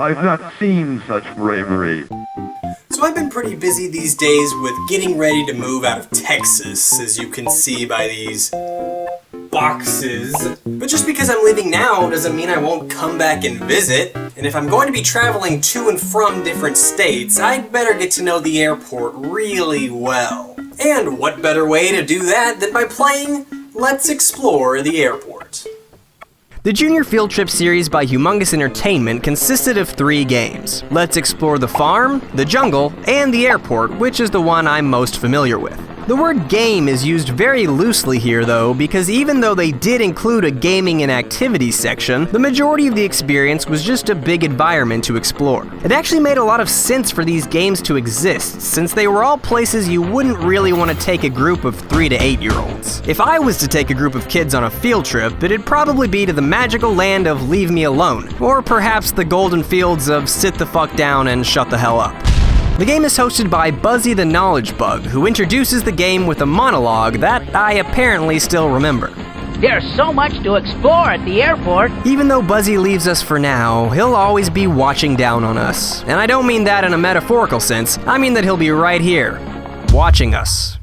I've not seen such bravery. So I've been pretty busy these days with getting ready to move out of Texas, as you can see by these boxes. But just because I'm leaving now doesn't mean I won't come back and visit. And if I'm going to be traveling to and from different states, I'd better get to know the airport really well. And what better way to do that than by playing Let's Explore the Airport. The Junior Field Trip series by Humongous Entertainment consisted of 3 games. Let's Explore the Farm, the Jungle, and the Airport, which is the one I'm most familiar with. The word game is used very loosely here though, because even though they did include a gaming and activities section, the majority of the experience was just a big environment to explore. It actually made a lot of sense for these games to exist, since they were all places you wouldn't really want to take a group of 3 to 8-year-olds. If I was to take a group of kids on a field trip, it'd probably be to the magical land of Leave Me Alone, or perhaps the golden fields of Sit the Fuck Down and Shut the Hell Up. The game is hosted by Buzzy the Knowledge Bug, who introduces the game with a monologue that I apparently still remember. There's so much to explore at the airport. Even though Buzzy leaves us for now, he'll always be watching down on us. And I don't mean that in a metaphorical sense, I mean that he'll be right here, watching us.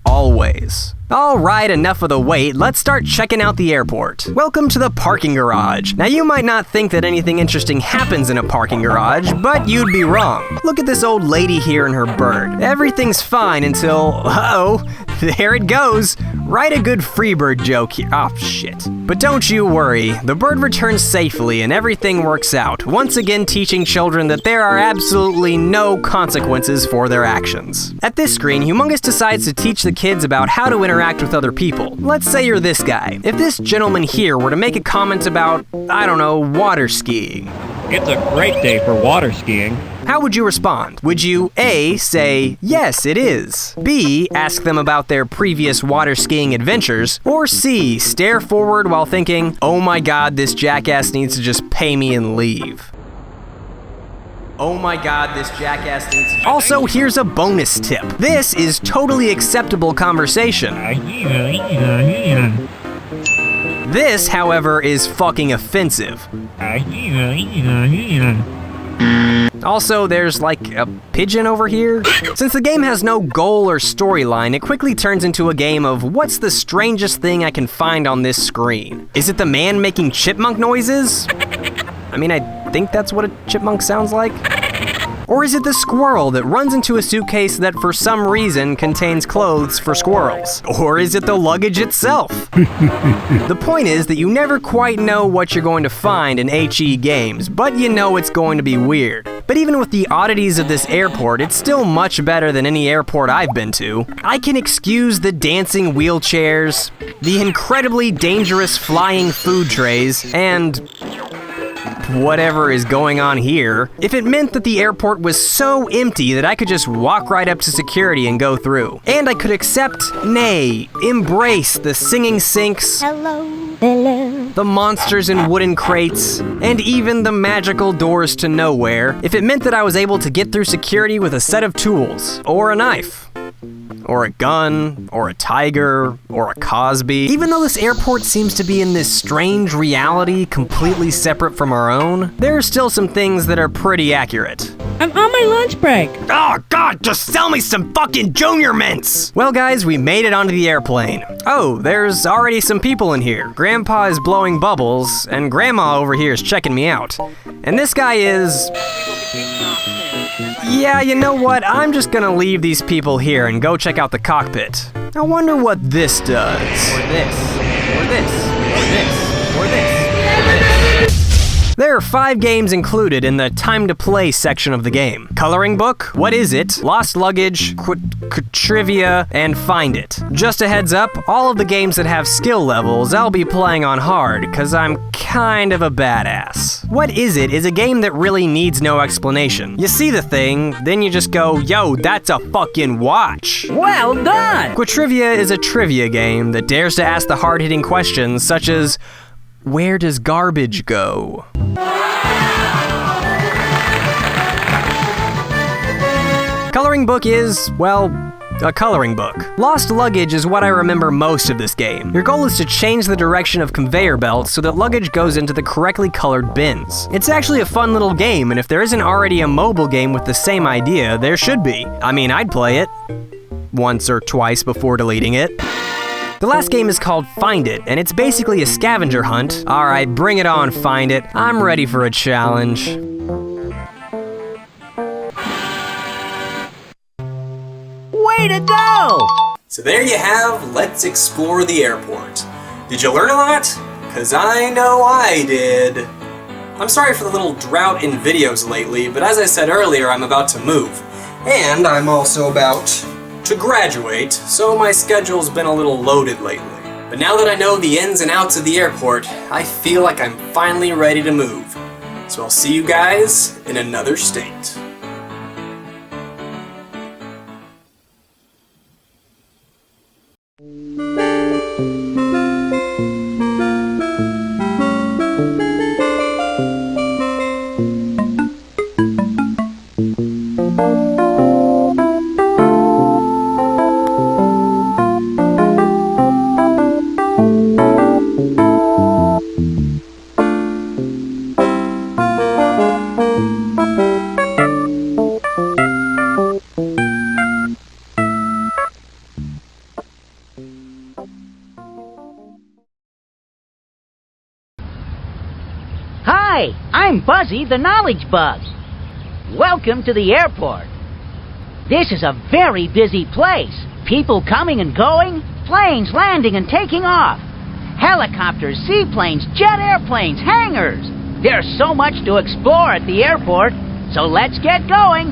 Always. Alright, enough of the wait, let's start checking out the airport. Welcome to the parking garage. Now you might not think that anything interesting happens in a parking garage, but you'd be wrong. Look at this old lady here and her bird. Everything's fine until, uh-oh, there it goes. Write a good Freebird joke here. Oh, shit. But don't you worry, the bird returns safely and everything works out, once again teaching children that there are absolutely no consequences for their actions. At this screen, Humongous decides to teach the kids about how to interact with other people. Let's say you're this guy. If this gentleman here were to make a comment about, I don't know, water skiing. It's a great day for water skiing. How would you respond? Would you A, say, yes, it is, B, ask them about their previous water skiing adventures, or C, stare forward while thinking, oh my god, this jackass needs to just pay me and leave? Oh my god, this jackass needs to... Also, here's a bonus tip. This is totally acceptable conversation. This, however, is fucking offensive. Also, there's like a pigeon over here. Since the game has no goal or storyline, it quickly turns into a game of what's the strangest thing I can find on this screen? Is it the man making chipmunk noises? I mean, I think that's what a chipmunk sounds like. Or is it the squirrel that runs into a suitcase that for some reason contains clothes for squirrels? Or is it the luggage itself? The point is that you never quite know what you're going to find in HE games, but you know it's going to be weird. But even with the oddities of this airport, it's still much better than any airport I've been to. I can excuse the dancing wheelchairs, the incredibly dangerous flying food trays, and whatever is going on here, if it meant that the airport was so empty that I could just walk right up to security and go through. And I could accept, nay, embrace the singing sinks, the monsters in wooden crates, and even the magical doors to nowhere, if it meant that I was able to get through security with a set of tools, or a knife, or a gun, or a tiger, or a Cosby. Even though this airport seems to be in this strange reality completely separate from our own, there are still some things that are pretty accurate. I'm on my lunch break. Oh god, just sell me some fucking Junior Mints! Well guys, we made it onto the airplane. Oh, there's already some people in here. Grandpa is blowing bubbles, and Grandma over here is checking me out. And this guy is... yeah, you know what? I'm just gonna leave these people here and go check out the cockpit. I wonder what this does. Or this. Or this. Or this. Or this. There are 5 games included in the time to play section of the game. Coloring book, what is it, lost luggage, trivia, and find it. Just a heads up, all of the games that have skill levels I'll be playing on hard, cause I'm kind of a badass. What is it is a game that really needs no explanation. You see the thing, then you just go, yo, that's a fucking watch. Well done! Quatrivia is a trivia game that dares to ask the hard-hitting questions such as, where does garbage go? Coloring book is, well, A coloring book. Lost luggage is what I remember most of this game. Your goal is to change the direction of conveyor belts so that luggage goes into the correctly colored bins. It's actually a fun little game, and if there isn't already a mobile game with the same idea, there should be. I mean, I'd play it once or twice before deleting it. The last game is called Find It, and it's basically a scavenger hunt. Alright, bring it on, Find It. I'm ready for a challenge. Way to go! So there you have Let's Explore the Airport. Did you learn a lot? Cause I know I did. I'm sorry for the little drought in videos lately, but as I said earlier, I'm about to move. And I'm also about to graduate, so my schedule's been a little loaded lately. But now that I know the ins and outs of the airport, I feel like I'm finally ready to move. So I'll see you guys in another state. Hi, I'm Buzzy the Knowledge Bug. Welcome to the airport. This is a very busy place. People coming and going, planes landing and taking off, helicopters, seaplanes, jet airplanes, hangars. There's so much to explore at the airport, so let's get going.